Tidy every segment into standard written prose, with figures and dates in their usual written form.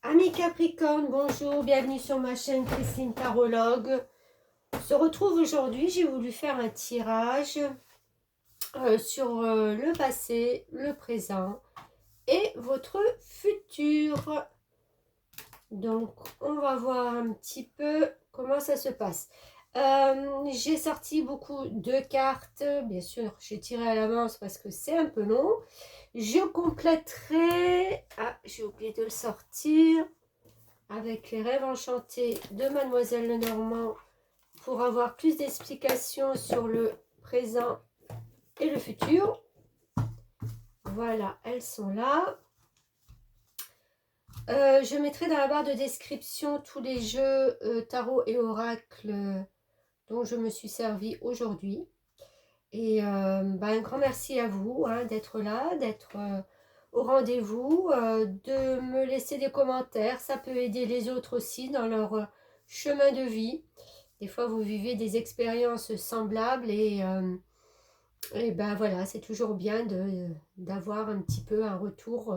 Amis Capricorne, bonjour, bienvenue sur ma chaîne Christine Tarologue. On se retrouve aujourd'hui, j'ai voulu faire un tirage sur le passé, le présent et votre futur. Donc, on va voir un petit peu comment ça se passe. J'ai sorti beaucoup de cartes, bien sûr, j'ai tiré à l'avance parce que c'est un peu long. Je compléterai... Ah, j'ai oublié de le sortir. Avec les rêves enchantés de Mademoiselle Lenormand pour avoir plus d'explications sur le présent et le futur. Voilà, elles sont là. Je mettrai dans la barre de description tous les jeux tarot et oracle dont je me suis servi aujourd'hui. Et un grand merci à vous d'être là, d'être au rendez-vous, de me laisser des commentaires. Ça peut aider les autres aussi dans leur chemin de vie. Des fois, vous vivez des expériences semblables et ben voilà, c'est toujours bien d'avoir un petit peu un retour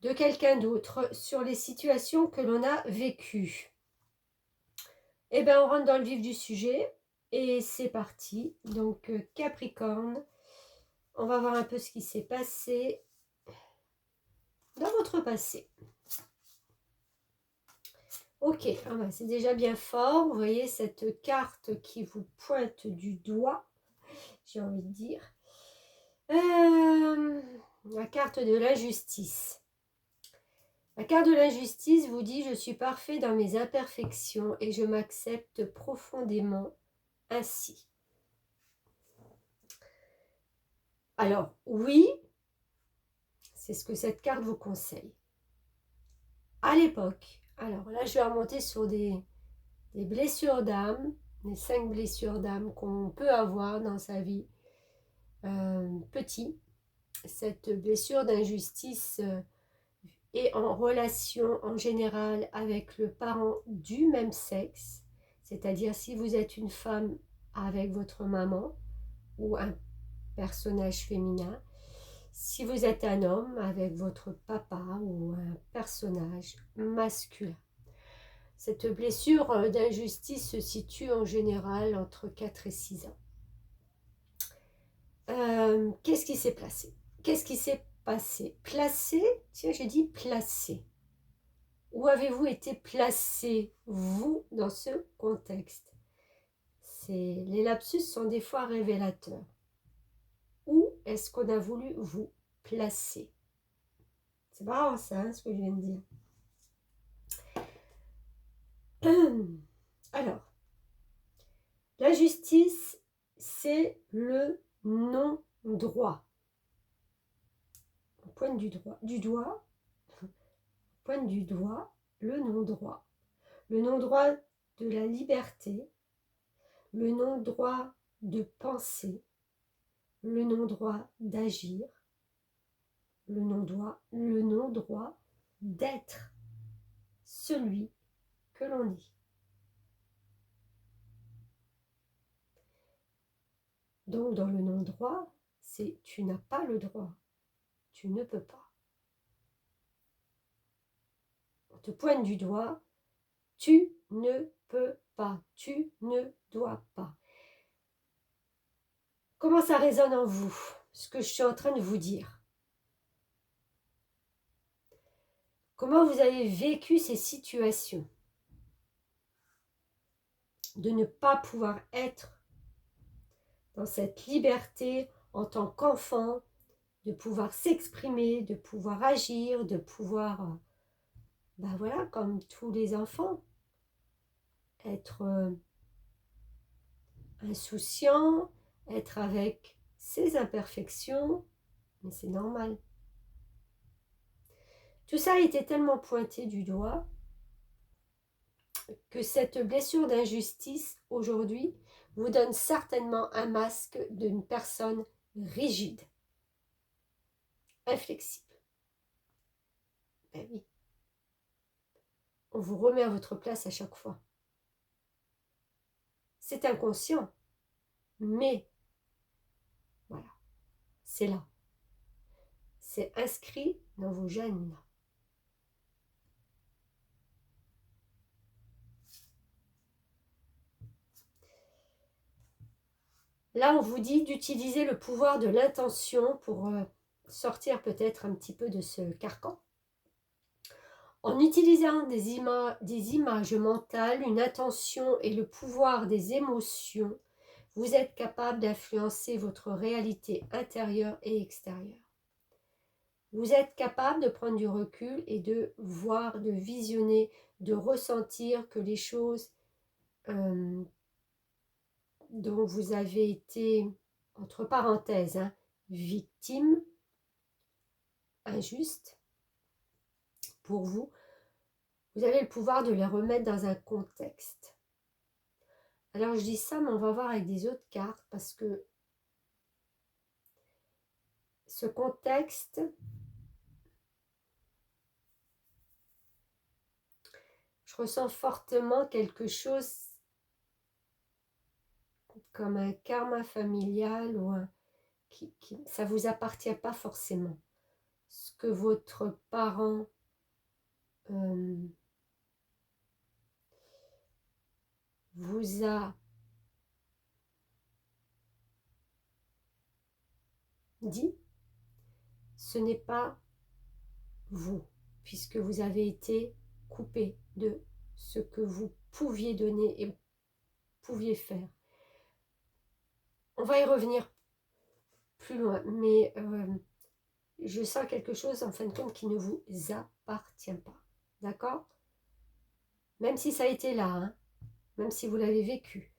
de quelqu'un d'autre sur les situations que l'on a vécues. Et ben on rentre dans le vif du sujet et c'est parti. Donc Capricorne, on va voir un peu ce qui s'est passé dans votre passé. Ok, ah ben, c'est déjà bien fort. Vous voyez cette carte qui vous pointe du doigt, j'ai envie de dire. La carte de l'injustice. La carte de l'injustice vous dit « Je suis parfait dans mes imperfections et je m'accepte profondément ainsi. » Alors, oui, c'est ce que cette carte vous conseille. À l'époque, alors là, je vais remonter sur des blessures d'âme, les 5 blessures d'âme qu'on peut avoir dans sa vie. Petit, cette blessure d'injustice est en relation en général avec le parent du même sexe, c'est-à-dire si vous êtes une femme avec votre maman ou un personnage féminin, si vous êtes un homme avec votre papa ou un personnage masculin. Cette blessure d'injustice se situe en général entre 4 et 6 ans. Qu'est-ce qui s'est passé? Qu'est-ce qui s'est passé? Placé, tiens, j'ai dit placé. Où avez-vous été placé, vous, dans ce contexte? Les lapsus sont des fois révélateurs. Où est-ce qu'on a voulu vous placer? C'est marrant ça, ce que je viens de dire. Alors, la justice, c'est le non-droit. On pointe du doigt, pointe du doigt le non-droit. Le non-droit de la liberté, le non-droit de penser, le non-droit d'agir, le non-droit d'être celui que l'on est. Donc dans le non-droit, c'est tu n'as pas le droit, tu ne peux pas. On te pointe du doigt, tu ne peux pas, tu ne dois pas. Comment ça résonne en vous, ce que je suis en train de vous dire? Comment vous avez vécu ces situations de ne pas pouvoir être dans cette liberté en tant qu'enfant, de pouvoir s'exprimer, de pouvoir agir, de pouvoir, ben voilà, comme tous les enfants, être insouciant, être avec ses imperfections, mais c'est normal. Tout ça a été tellement pointé du doigt que cette blessure d'injustice aujourd'hui vous donne certainement un masque d'une personne rigide, inflexible. Ben oui. On vous remet à votre place à chaque fois. C'est inconscient, mais voilà, c'est là. C'est inscrit dans vos gènes. Là, on vous dit d'utiliser le pouvoir de l'intention pour sortir peut-être un petit peu de ce carcan. En utilisant des images mentales, une intention et le pouvoir des émotions, vous êtes capable d'influencer votre réalité intérieure et extérieure. Vous êtes capable de prendre du recul et de voir, de visionner, de ressentir que les choses dont vous avez été, entre parenthèses, victime, injuste, pour vous, vous avez le pouvoir de les remettre dans un contexte. Alors je dis ça, mais on va voir avec des autres cartes parce que ce contexte, je ressens fortement quelque chose comme un karma familial ou ça ne vous appartient pas forcément. Ce que votre parent vous a dit, ce n'est pas vous, puisque vous avez été coupé de ce que vous pouviez donner et pouviez faire. On va y revenir plus loin, mais je sens quelque chose en fin de compte qui ne vous appartient pas. D'accord? Même si ça a été là, hein, même si vous l'avez vécu.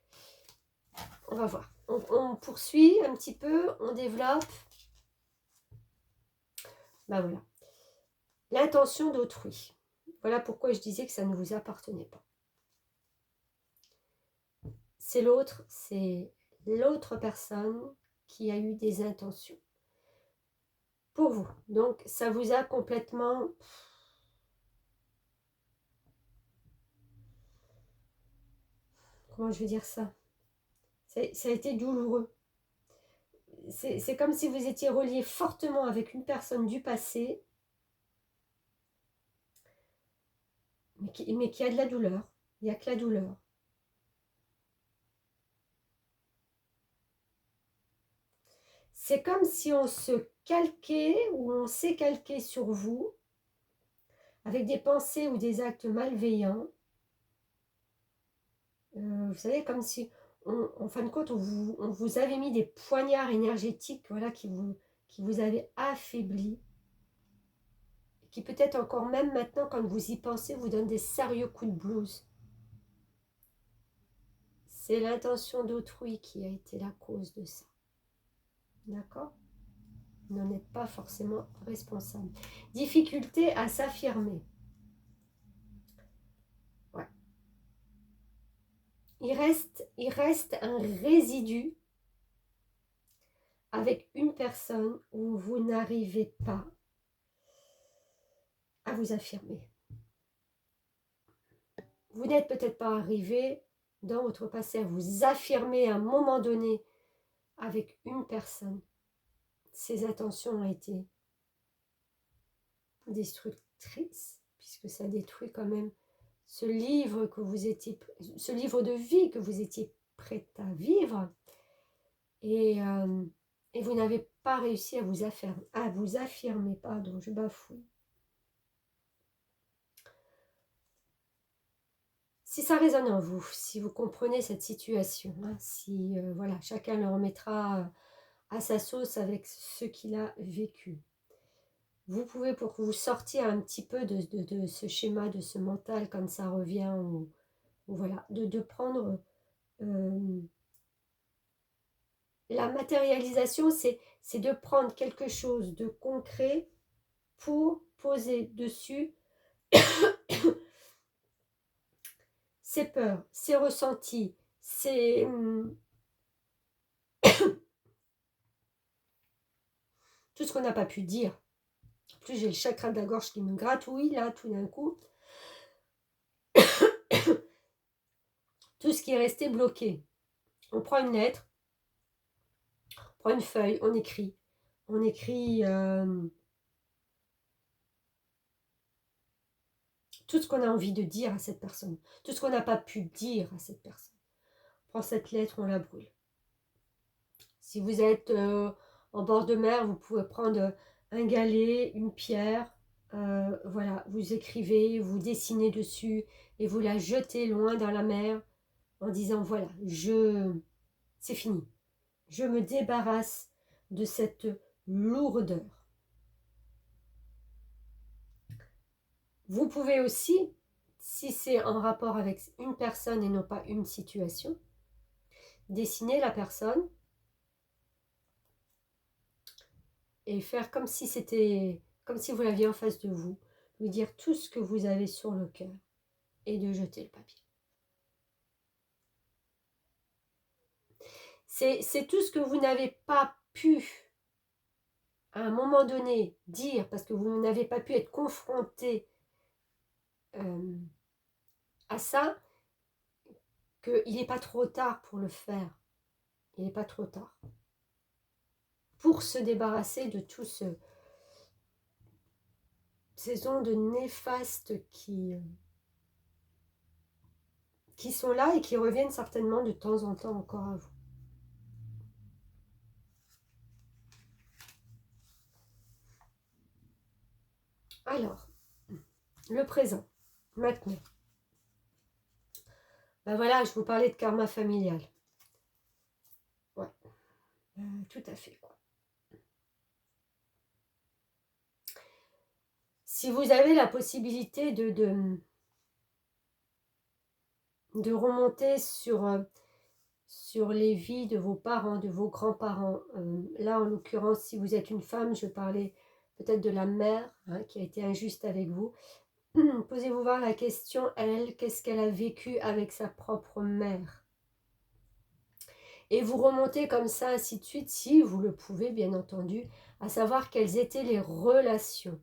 On va voir. On poursuit un petit peu, on développe. Ben voilà. L'intention d'autrui. Voilà pourquoi je disais que ça ne vous appartenait pas. C'est l'autre personne qui a eu des intentions pour vous. Donc, ça vous a complètement... Comment je vais dire ça? Ça a été douloureux. C'est comme si vous étiez relié fortement avec une personne du passé, mais qui a de la douleur. Il n'y a que la douleur. C'est comme si on se calquait ou on s'est calqué sur vous avec des pensées ou des actes malveillants. Vous savez, comme si, en fin de compte, on vous avait mis des poignards énergétiques, voilà, qui vous avaient affaibli, qui peut-être encore même maintenant, quand vous y pensez, vous donne des sérieux coups de blues. C'est l'intention d'autrui qui a été la cause de ça. D'accord? Vous n'en êtes pas forcément responsable. Difficulté à s'affirmer. Ouais. Il reste un résidu avec une personne où vous n'arrivez pas à vous affirmer. Vous n'êtes peut-être pas arrivé dans votre passé à vous affirmer à un moment donné avec une personne. Ces intentions ont été destructrices, puisque ça détruit quand même ce livre ce livre de vie que vous étiez prêt à vivre, et vous n'avez pas réussi à vous affirmer, pardon, je bafouille. Si ça résonne en vous, si vous comprenez cette situation, hein, si voilà, chacun le remettra à sa sauce avec ce qu'il a vécu. Vous pouvez, pour vous sortir un petit peu de ce schéma, de ce mental, quand ça revient, ou voilà, de prendre la matérialisation, c'est de prendre quelque chose de concret pour poser dessus ses peurs, ses ressentis, tout ce qu'on n'a pas pu dire. En plus, j'ai le chakra de la gorge qui me gratouille, là, tout d'un coup. Tout ce qui est resté bloqué. On prend une lettre, on prend une feuille, on écrit. On écrit tout ce qu'on a envie de dire à cette personne. Tout ce qu'on n'a pas pu dire à cette personne. On prend cette lettre, on la brûle. Si vous êtes en bord de mer, vous pouvez prendre un galet, une pierre, voilà, vous écrivez, vous dessinez dessus et vous la jetez loin dans la mer en disant voilà, c'est fini. Je me débarrasse de cette lourdeur. Vous pouvez aussi, si c'est en rapport avec une personne et non pas une situation, dessiner la personne et faire comme si c'était, comme si vous l'aviez en face de vous, lui dire tout ce que vous avez sur le cœur et de jeter le papier. C'est tout ce que vous n'avez pas pu, à un moment donné, dire, parce que vous n'avez pas pu être confronté à ça, qu'il n'est pas trop tard pour le faire. Il n'est pas trop tard. Pour se débarrasser de tout ces ondes néfastes qui sont là et qui reviennent certainement de temps en temps encore à vous. Alors, le présent, maintenant. Ben voilà, je vous parlais de karma familial. Ouais, tout à fait, quoi. Si vous avez la possibilité de remonter sur les vies de vos parents, de vos grands-parents, là en l'occurrence, si vous êtes une femme, je parlais peut-être de la mère qui a été injuste avec vous. Posez-vous voir la question, elle, qu'est-ce qu'elle a vécu avec sa propre mère? Et vous remontez comme ça, ainsi de suite, si vous le pouvez, bien entendu, à savoir quelles étaient les relations.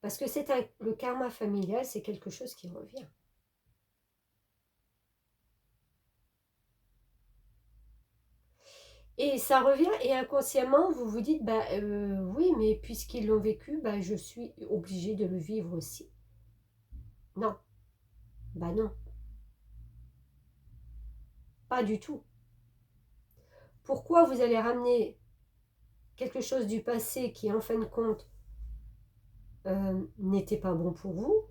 Parce que le karma familial, c'est quelque chose qui revient. Et ça revient, et inconsciemment, vous vous dites, bah, oui, mais puisqu'ils l'ont vécu, bah, je suis obligée de le vivre aussi. Non, bah non, pas du tout. Pourquoi vous allez ramener quelque chose du passé qui, en fin de compte, n'était pas bon pour vous?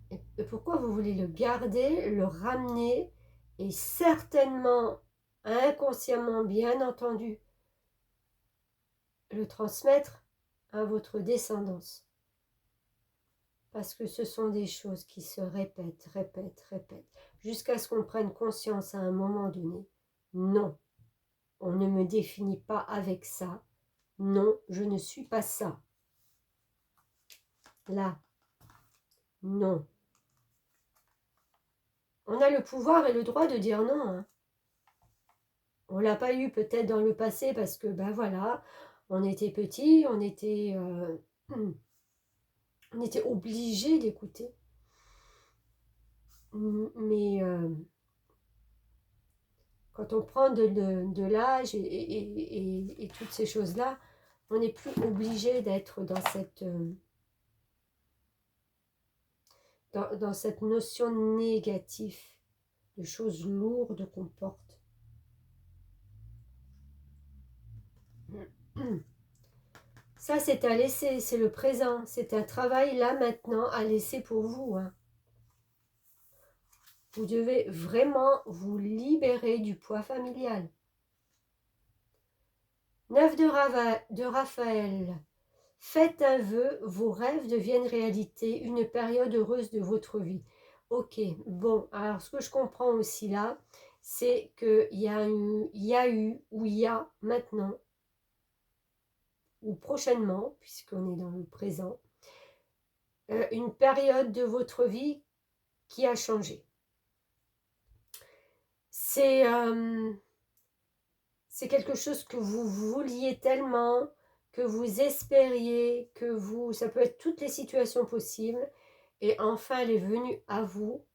Et pourquoi vous voulez le garder, le ramener, et certainement, inconsciemment, bien entendu, le transmettre à votre descendance? Parce que ce sont des choses qui se répètent, jusqu'à ce qu'on prenne conscience à un moment donné. Non, on ne me définit pas avec ça. Non, je ne suis pas ça. Là, non. On a le pouvoir et le droit de dire non. Hein. On ne l'a pas eu peut-être dans le passé parce que, ben voilà, on était petit, on était obligé d'écouter. Mais quand on prend de l'âge et toutes ces choses-là, on n'est plus obligé d'être dans cette notion négative, de choses lourdes qu'on porte. Ça, c'est à laisser, c'est le présent. C'est un travail là, maintenant, à laisser pour vous. Hein. Vous devez vraiment vous libérer du poids familial. 9 de Raphaël. Faites un vœu, vos rêves deviennent réalité, une période heureuse de votre vie. Ok, bon, alors ce que je comprends aussi là, c'est qu'il y a eu, ou il y a maintenant, ou prochainement, puisqu'on est dans le présent, une période de votre vie qui a changé. C'est quelque chose que vous vouliez tellement, que vous espériez, ça peut être toutes les situations possibles, et enfin elle est venue à vous,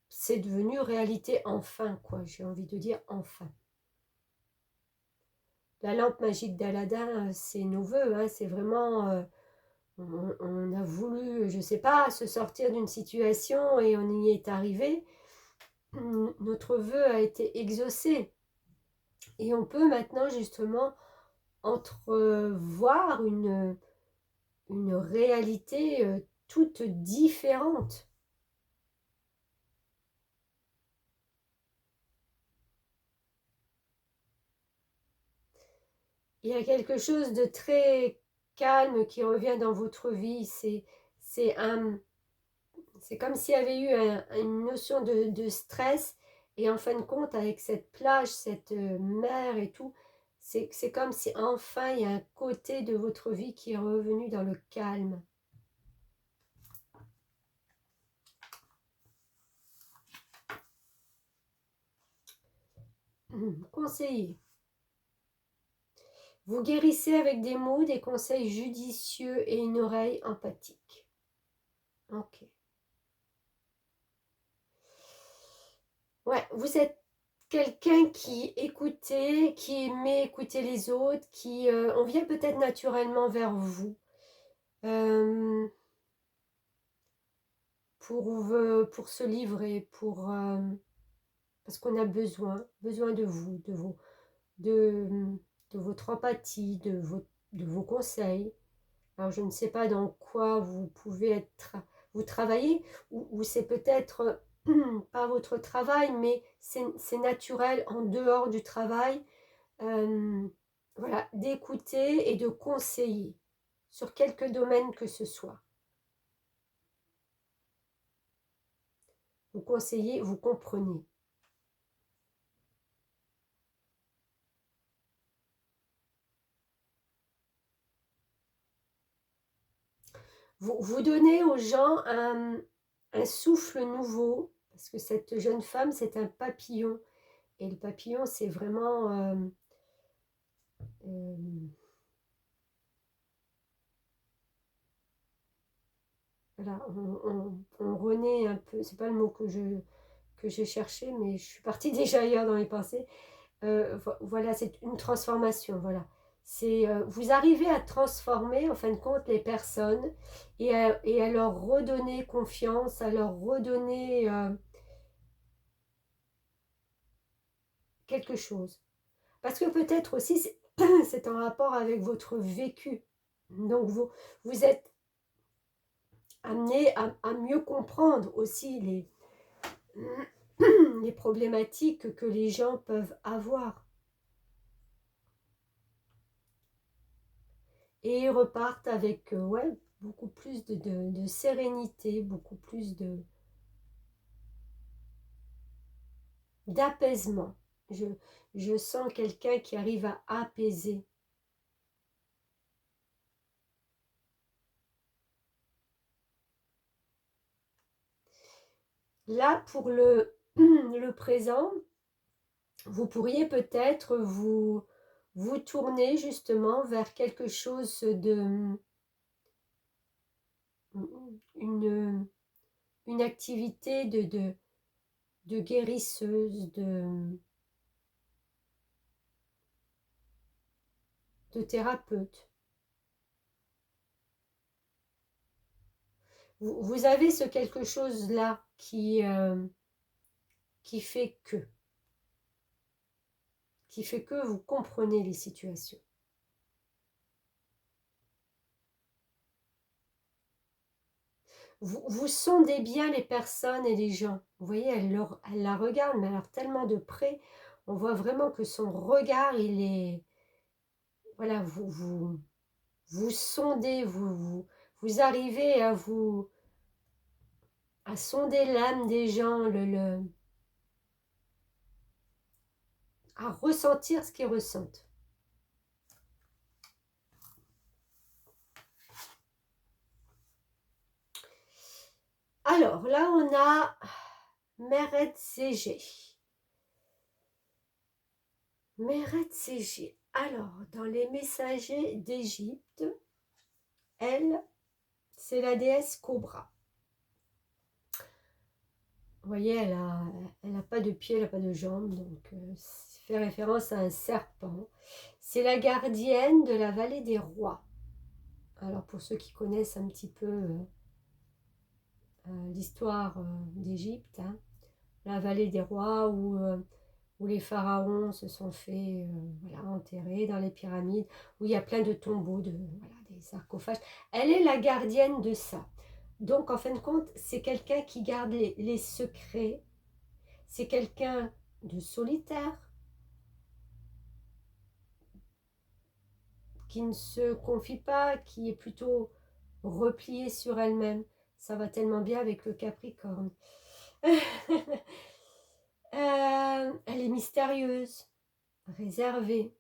c'est devenu réalité enfin, quoi, j'ai envie de dire enfin. La lampe magique d'Aladin, c'est nos voeux, hein, c'est vraiment, on a voulu, je sais pas, se sortir d'une situation et on y est arrivé, notre vœu a été exaucé. Et on peut maintenant justement entrevoir une réalité toute différente. Il y a quelque chose de très calme qui revient dans votre vie. C'est comme s'il y avait eu une notion de stress. Et en fin de compte, avec cette plage, cette mer et tout, c'est comme si enfin il y a un côté de votre vie qui est revenu dans le calme. Conseiller. Vous guérissez avec des mots, des conseils judicieux et une oreille empathique. Ok. Ouais, vous êtes quelqu'un qui écoutait, qui aimait écouter les autres, qui on vient peut-être naturellement vers vous pour se livrer, parce qu'on a besoin de vous, de, de votre empathie, de vos conseils. Alors je ne sais pas dans quoi vous pouvez vous travaillez, ou c'est peut-être pas votre travail, mais c'est naturel en dehors du travail, voilà, d'écouter et de conseiller sur quelque domaine que ce soit. Vous conseillez, vous comprenez. Vous donnez aux gens un souffle nouveau, parce que cette jeune femme, c'est un papillon. Et le papillon, c'est vraiment... euh, voilà, on renaît un peu, c'est pas le mot que j'ai cherché, mais je suis partie déjà ailleurs dans les pensées. Voilà, c'est une transformation, voilà. Vous arrivez à transformer, en fin de compte, les personnes et à leur redonner confiance, à leur redonner quelque chose. Parce que peut-être aussi, c'est en rapport avec votre vécu. Donc, vous êtes amené à mieux comprendre aussi les problématiques que les gens peuvent avoir. Et ils repartent avec ouais, beaucoup plus de sérénité, beaucoup plus d'apaisement. Je sens quelqu'un qui arrive à apaiser. Là, pour le présent, vous pourriez peut-être vous tourner justement vers quelque chose une, une activité de guérisseuse, de thérapeute. Vous avez ce quelque chose-là qui fait que vous comprenez les situations. Vous sondez bien les personnes et les gens. Vous voyez, elle la regarde, mais alors tellement de près, on voit vraiment que son regard, il est... Voilà, vous sondez, vous arrivez à sonder l'âme des gens, à ressentir ce qu'ils ressentent. Alors, là, on a Meret CG. Meret CG. Alors, dans les messagers d'Égypte, elle, c'est la déesse Cobra. Vous voyez, elle a pas de pieds, elle n'a pas de jambes, donc ça fait référence à un serpent. C'est la gardienne de la vallée des rois. Alors, pour ceux qui connaissent un petit peu l'histoire d'Égypte, hein, la vallée des rois, où où les pharaons se sont fait voilà, enterrer dans les pyramides, où il y a plein de tombeaux, voilà, des sarcophages. Elle est la gardienne de ça. Donc, en fin de compte, c'est quelqu'un qui garde les secrets. C'est quelqu'un de solitaire, qui ne se confie pas, qui est plutôt repliée sur elle-même. Ça va tellement bien avec le Capricorne. Elle est mystérieuse, réservée.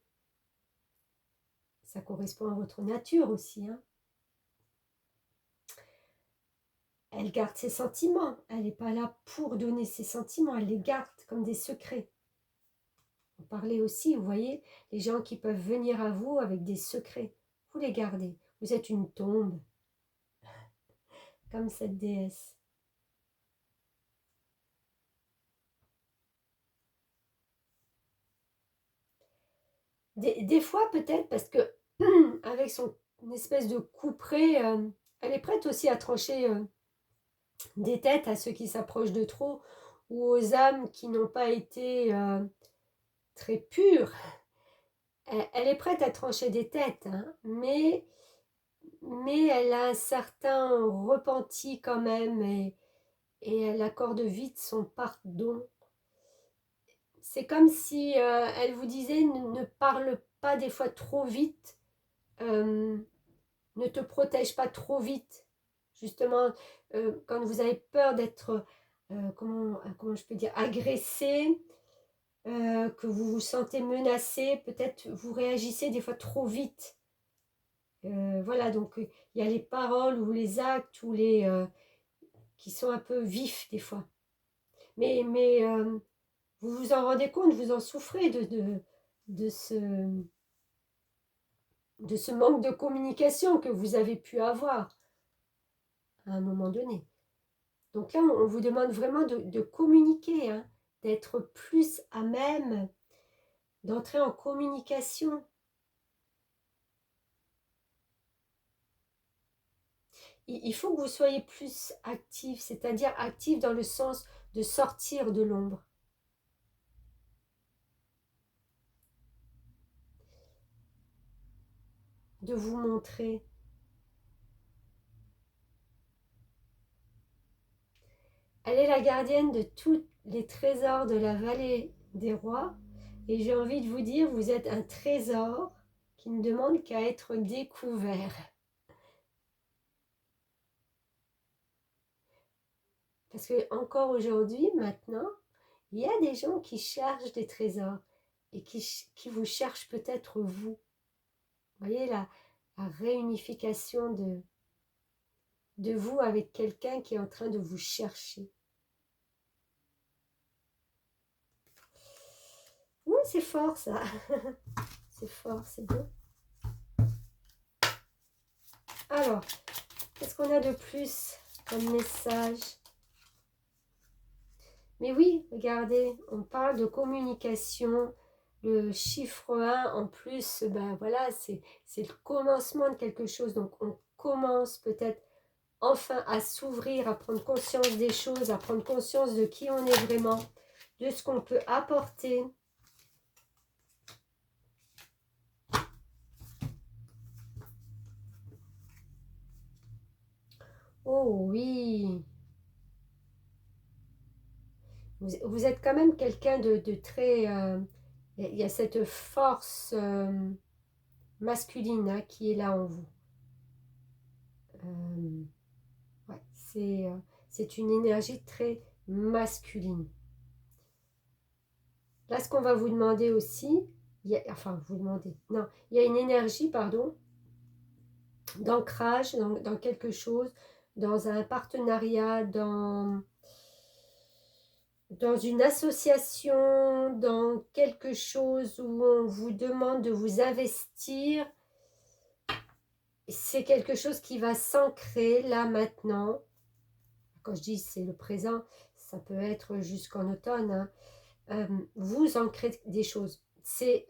Ça correspond à votre nature aussi. Hein. Elle garde ses sentiments. Elle n'est pas là pour donner ses sentiments. Elle les garde comme des secrets. Vous parlez aussi, vous voyez, les gens qui peuvent venir à vous avec des secrets. Vous les gardez. Vous êtes une tombe, comme cette déesse. Des fois, peut-être, parce que avec son espèce de couperet, elle est prête aussi à trancher des têtes à ceux qui s'approchent de trop ou aux âmes qui n'ont pas été très pures. Elle est prête à trancher des têtes, hein, mais elle a un certain repenti quand même et elle accorde vite son pardon. C'est comme si elle vous disait ne parle pas des fois trop vite, ne te protège pas trop vite. Justement, quand vous avez peur d'être, comment je peux dire, agressé, que vous vous sentez menacé, peut-être vous réagissez des fois trop vite. Voilà, donc il y a les paroles ou les actes ou qui sont un peu vifs des fois. Mais vous vous en rendez compte, vous en souffrez de ce manque de communication que vous avez pu avoir à un moment donné. Donc là, on vous demande vraiment de communiquer, hein, d'être plus à même, d'entrer en communication. Il faut que vous soyez plus actif, c'est-à-dire actif dans le sens de sortir de l'ombre. De vous montrer. Elle est la gardienne de tous les trésors de la vallée des rois. Et j'ai envie de vous dire, vous êtes un trésor qui ne demande qu'à être découvert. Parce que encore aujourd'hui, maintenant, il y a des gens qui cherchent des trésors et qui vous cherchent peut-être vous. Vous voyez la réunification de vous avec quelqu'un qui est en train de vous chercher. Oui, c'est fort ça. C'est fort, c'est beau. Alors, qu'est-ce qu'on a de plus comme message? Mais oui, regardez, on parle de communication. Le chiffre 1, en plus, ben voilà, c'est le commencement de quelque chose. Donc, on commence peut-être enfin à s'ouvrir, à prendre conscience des choses, à prendre conscience de qui on est vraiment, de ce qu'on peut apporter. Oh oui! Vous êtes quand même quelqu'un de très... il y a cette force masculine hein, qui est là en vous. Ouais, c'est une énergie très masculine. Là, ce qu'on va vous demander aussi, enfin, vous demander, non, il y a une énergie, pardon, d'ancrage dans quelque chose, dans un partenariat, dans une association, dans quelque chose où on vous demande de vous investir. C'est quelque chose qui va s'ancrer là maintenant. Quand je dis c'est le présent, ça peut être jusqu'en automne. Hein. Vous ancrez des choses. C'est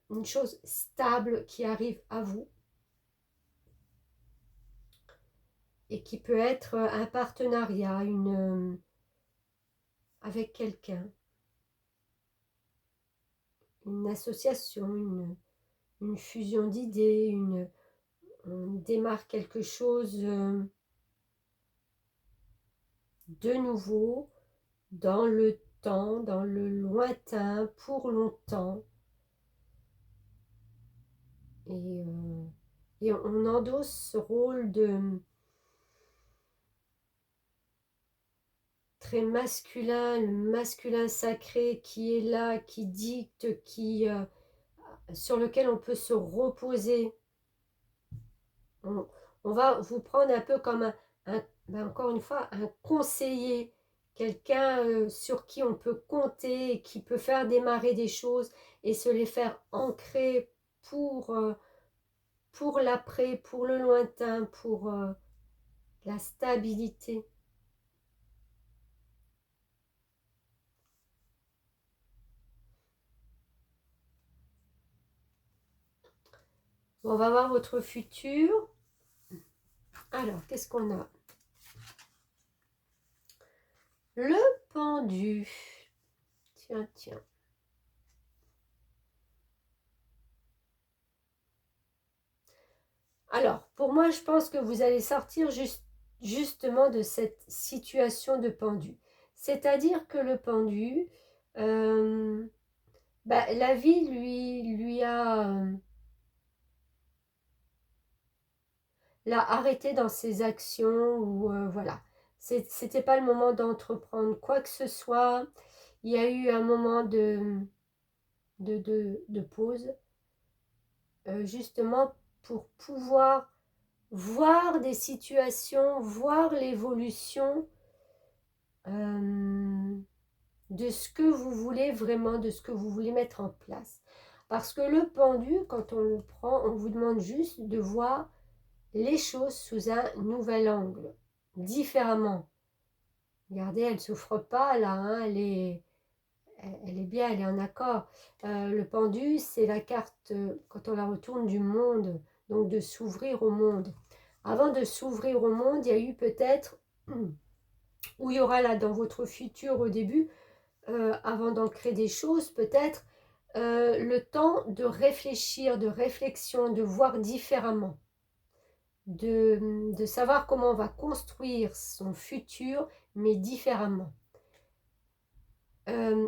une chose stable qui arrive à vous et qui peut être un partenariat, avec quelqu'un. une association, une fusion d'idées, on démarre quelque chose de nouveau dans le temps, dans le lointain, pour longtemps. Et on endosse ce rôle de très masculin, le masculin sacré qui est là, qui dicte, sur lequel on peut se reposer. On va vous prendre un peu comme encore une fois, un conseiller, quelqu'un sur qui on peut compter, qui peut faire démarrer des choses et se les faire ancrer pour l'après, pour le lointain, pour la stabilité. On va voir votre futur. Alors, qu'est-ce qu'on a? Le pendu. Tiens, tiens. Alors, pour moi, je pense que vous allez sortir justement de cette situation de pendu. C'est-à-dire que le pendu, la vie l'a arrêté dans ses actions ou voilà. C'était pas le moment d'entreprendre quoi que ce soit. Il y a eu un moment de pause, justement pour pouvoir voir des situations, voir l'évolution de ce que vous voulez vraiment, de ce que vous voulez mettre en place. Parce que le pendu, quand on le prend, on vous demande juste de voir les choses sous un nouvel angle, différemment. Regardez, elle ne souffre pas là, hein, elle est bien, elle est en accord. Le pendu, c'est la carte, quand on la retourne, du monde, donc de s'ouvrir au monde. Avant de s'ouvrir au monde, il y a eu peut-être, ou il y aura là dans votre futur au début, avant d'ancrer des choses, peut-être le temps de réfléchir, de réflexion, de voir différemment, de savoir comment on va construire son futur, mais différemment.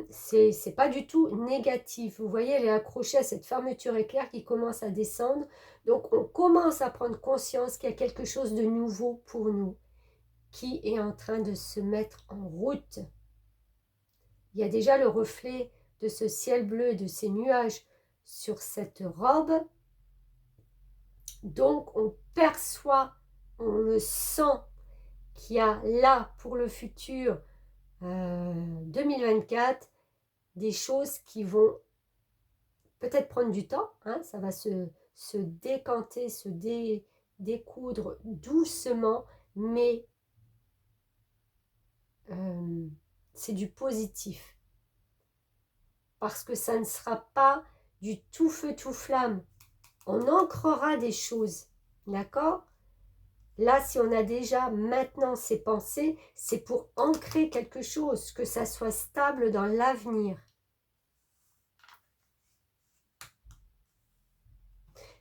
C'est pas du tout négatif. Vous voyez, elle est accrochée à cette fermeture éclair qui commence à descendre. Donc, on commence à prendre conscience qu'il y a quelque chose de nouveau pour nous qui est en train de se mettre en route. Il y a déjà le reflet de ce ciel bleu et de ces nuages sur cette robe. Donc, on perçoit, on le sent qu'il y a là pour le futur 2024 des choses qui vont peut-être prendre du temps, hein, ça va se décanter, se découdre doucement, mais c'est du positif. Parce que ça ne sera pas du tout feu, tout flamme. On ancrera des choses, d'accord? Là, si on a déjà maintenant ces pensées, c'est pour ancrer quelque chose, que ça soit stable dans l'avenir.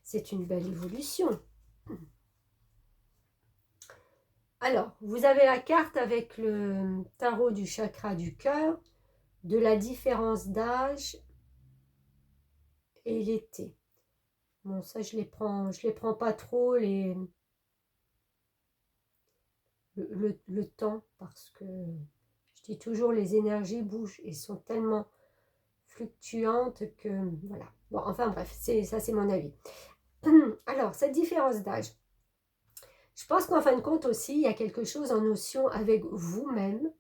C'est une belle évolution. Alors, vous avez la carte avec le tarot du chakra du cœur, de la différence d'âge et l'été. Bon, ça, je les prends pas trop, le temps, parce que je dis toujours, les énergies bougent et sont tellement fluctuantes que, voilà. Bon, enfin bref, ça c'est mon avis. Alors, cette différence d'âge, je pense qu'en fin de compte aussi, il y a quelque chose en notion avec vous-même,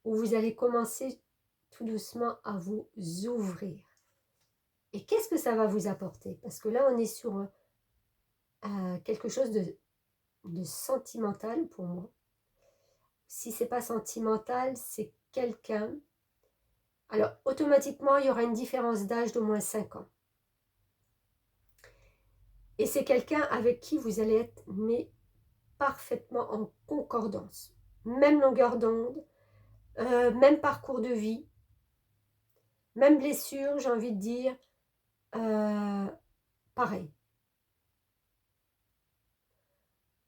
où vous allez commencer tout doucement à vous ouvrir. Et qu'est-ce que ça va vous apporter? Parce que là, on est sur quelque chose de sentimental pour moi. Si ce n'est pas sentimental, c'est quelqu'un. Alors, automatiquement, il y aura une différence d'âge d'au moins 5 ans. Et c'est quelqu'un avec qui vous allez être parfaitement en concordance. Même longueur d'onde, même parcours de vie. Même blessure, j'ai envie de dire, pareil.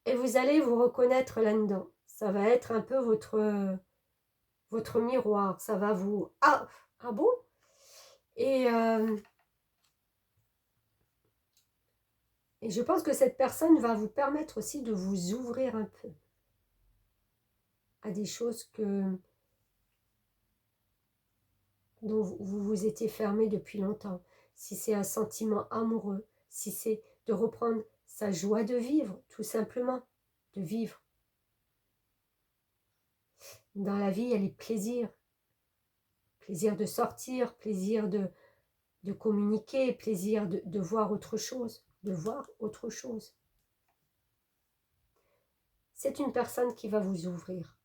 Et vous allez vous reconnaître là-dedans. Ça va être un peu votre miroir. Ça va vous... Ah, ah bon? Et je pense que cette personne va vous permettre aussi de vous ouvrir un peu à des choses dont vous vous étiez fermé depuis longtemps. Si c'est un sentiment amoureux, si c'est de reprendre sa joie de vivre, tout simplement, de vivre. Dans la vie, il y a les plaisirs. Plaisir de sortir, plaisir de communiquer, plaisir de voir autre chose, de voir autre chose. C'est une personne qui va vous ouvrir.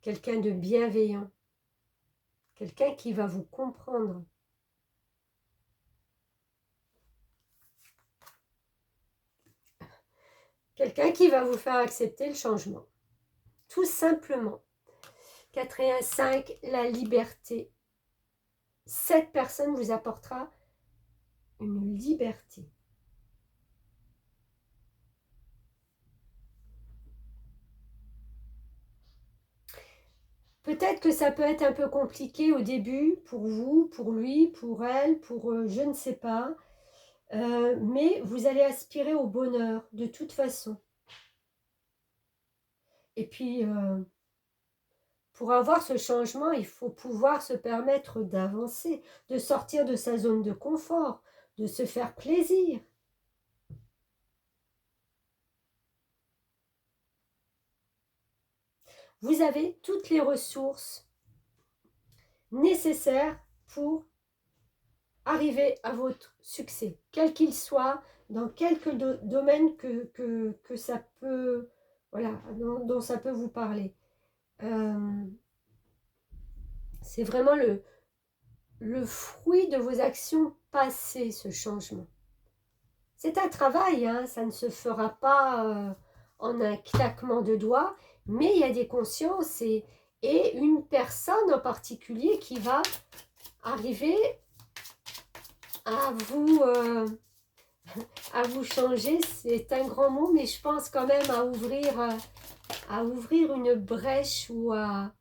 Quelqu'un de bienveillant. Quelqu'un qui va vous comprendre. Quelqu'un qui va vous faire accepter le changement. Tout simplement. 4 et 1, 5, la liberté. Cette personne vous apportera une liberté. Peut-être que ça peut être un peu compliqué au début pour vous, pour lui, pour elle, pour je ne sais pas. Mais vous allez aspirer au bonheur de toute façon. Et puis, pour avoir ce changement, il faut pouvoir se permettre d'avancer, de sortir de sa zone de confort, de se faire plaisir. Vous avez toutes les ressources nécessaires pour arriver à votre succès, quel qu'il soit, dans quelque domaine que ça peut, voilà, dont ça peut vous parler. C'est vraiment le fruit de vos actions passées, ce changement. C'est un travail, hein, ça ne se fera pas en un claquement de doigts, mais il y a des consciences et une personne en particulier qui va arriver à vous changer. C'est un grand mot, mais je pense quand même à ouvrir une brèche ou à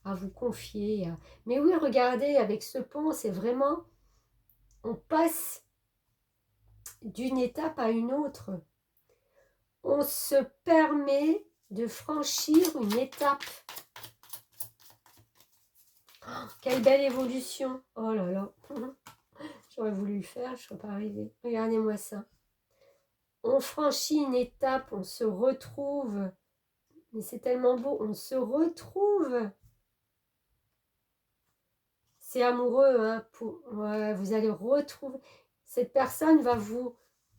vous confier. Mais oui, regardez, avec ce pont, c'est vraiment, on passe d'une étape à une autre. On se permet de franchir une étape. Oh, quelle belle évolution! Oh là là! J'aurais voulu le faire, je ne serais pas arrivée. Regardez-moi ça. On franchit une étape, on se retrouve. Mais c'est tellement beau, on se retrouve. C'est amoureux, hein. Ouais, vous allez retrouver. Cette personne va vous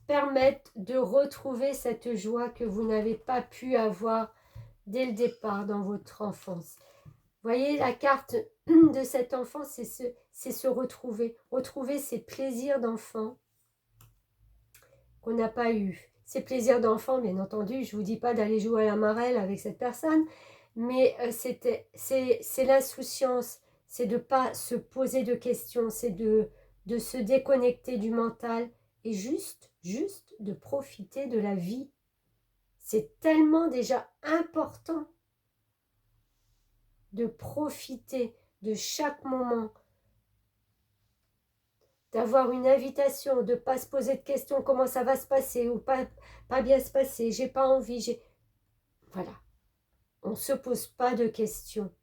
permettre de retrouver cette joie que vous n'avez pas pu avoir dès le départ dans votre enfance. Vous voyez, la carte de cet enfant, c'est se retrouver. Retrouver ses plaisirs d'enfant qu'on n'a pas eu. Ces plaisirs d'enfant, bien entendu, je ne vous dis pas d'aller jouer à la marelle avec cette personne, mais c'est l'insouciance, c'est de ne pas se poser de questions, c'est de se déconnecter du mental et juste de profiter de la vie. C'est tellement déjà important de profiter de chaque moment, d'avoir une invitation, de ne pas se poser de questions, comment ça va se passer ou pas bien se passer, j'ai pas envie, voilà. On ne se pose pas de questions.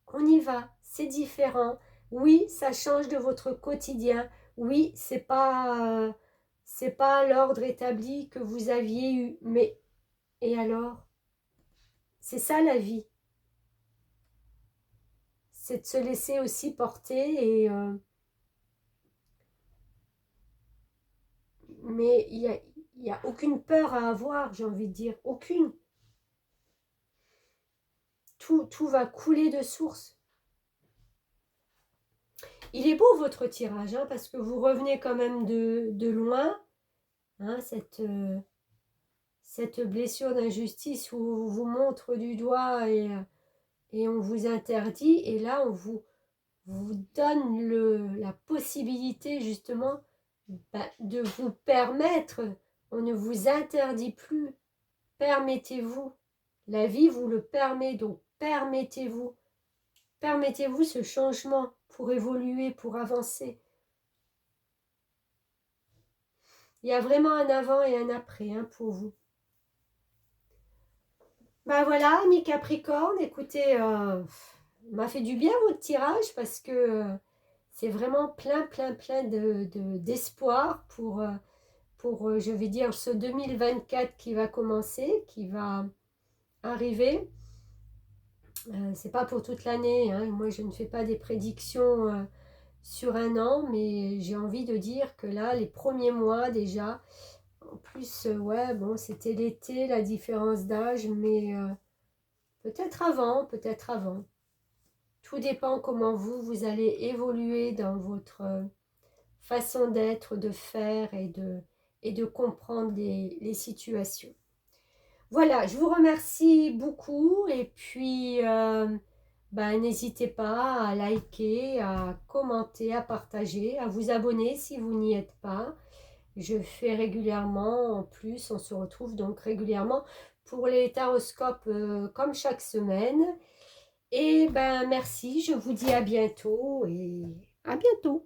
On y va, c'est différent. Oui, ça change de votre quotidien. Oui, c'est pas l'ordre établi que vous aviez eu. Mais, et alors? C'est ça la vie. C'est de se laisser aussi porter mais il n'y a aucune peur à avoir, j'ai envie de dire. Aucune. Tout va couler de source. Il est beau votre tirage, hein, parce que vous revenez quand même de loin. Hein, cette blessure d'injustice où on vous montre du doigt et on vous interdit, et là on vous donne la possibilité justement de vous permettre, on ne vous interdit plus, permettez-vous, la vie vous le permet, donc permettez-vous ce changement pour évoluer, pour avancer. Il y a vraiment un avant et un après pour vous. Ben voilà, amis Capricorne, écoutez, m'a fait du bien votre tirage parce que c'est vraiment plein d'espoir pour, je vais dire, ce 2024 qui va commencer, qui va arriver. C'est pas pour toute l'année, moi je ne fais pas des prédictions sur un an, mais j'ai envie de dire que là, les premiers mois déjà, en plus, ouais, bon, c'était l'été, la différence d'âge, mais peut-être avant, peut-être avant. Tout dépend comment vous allez évoluer dans votre façon d'être, de faire et de comprendre les situations. Voilà, je vous remercie beaucoup et puis n'hésitez pas à liker, à commenter, à partager, à vous abonner si vous n'y êtes pas. Je fais régulièrement, en plus, on se retrouve donc régulièrement pour les taroscopes comme chaque semaine. Et merci, je vous dis à bientôt et à bientôt.